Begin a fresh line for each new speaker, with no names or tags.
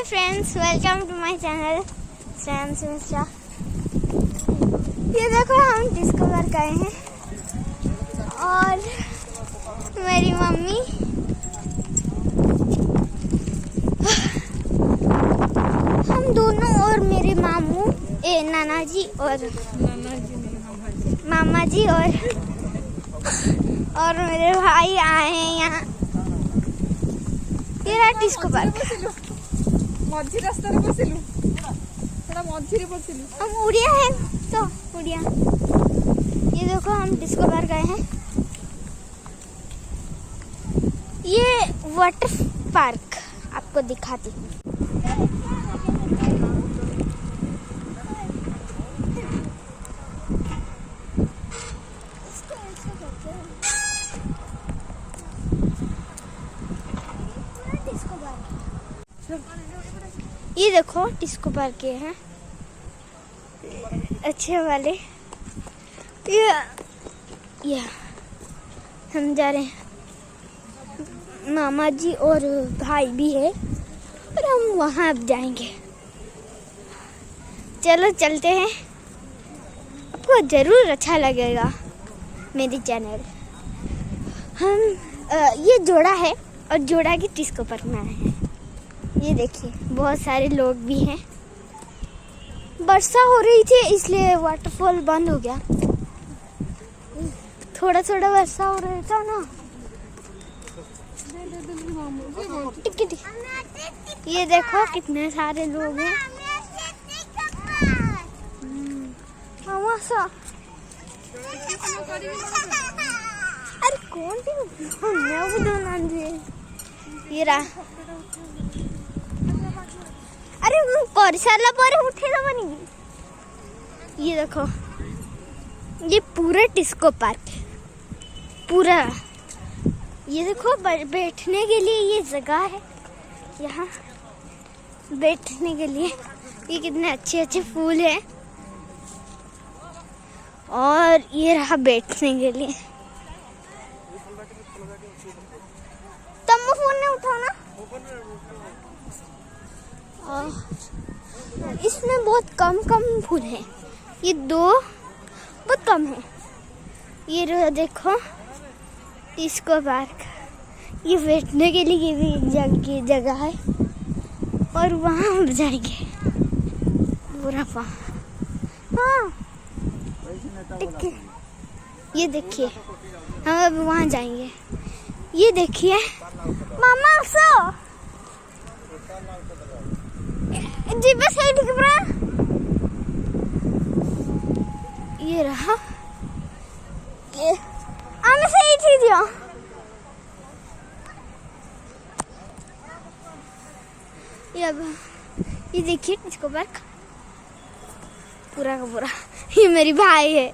Friends, welcome to my channel friends Mishra. ये देखो हम डिस्कवर गए हैं और मेरी मम्मी हम दोनों और मेरे मामू नाना जी और मामा जी और मेरे भाई आए हैं यहाँ। ये डिस्को पार्क
मझी रास्ता रे बसिलु थोड़ा मझी रे बसिलु
हम उड़िया हैं तो उड़िया। ये देखो हम डिस्को पार्क गए हैं। ये वाटर पार्क आपको दिखाती हूँ। ये देखो डिस्को पार्क के हैं अच्छे वाले। ये हम जा रहे हैं, मामा जी और भाई भी है और हम वहाँ अब जाएंगे। चलो चलते हैं, आपको ज़रूर अच्छा लगेगा मेरी चैनल। हम ये जोड़ा है और जोड़ा की डिस्को पार्क में आए हैं। ये देखिए बहुत सारे लोग भी हैं। वर्षा हो रही थी इसलिए वाटरफॉल बंद हो गया। थोड़ा थोड़ा वर्षा हो रहा था ना। टिक ये देखो कितने सारे लोग हैं। अरे कौन थी ये रहा। अरे कर सारा पर उठे बनी। ये देखो ये पूरा डिस्को पार्क है पूरा। ये देखो बैठने के लिए ये जगह है, यहाँ बैठने के लिए ये कितने अच्छे अच्छे फूल हैं। और ये रहा बैठने के लिए। तुम फोन नहीं उठाओ ना। इसमें बहुत कम फूल हैं, ये दो बहुत कम है। ये देखो डिस्को पार्क, ये बैठने के लिए ये भी एक जगह है और वहाँ हम जाएंगे पूरा हाँ। ये देखिए हम अब वहाँ जाएंगे। ये देखिए मामा सो जी बस है ठीक है। ये रहा ये हमें सही थी दिया। ये देखिए डिस्को पार्क पूरा का पूरा। ये मेरी भाई है।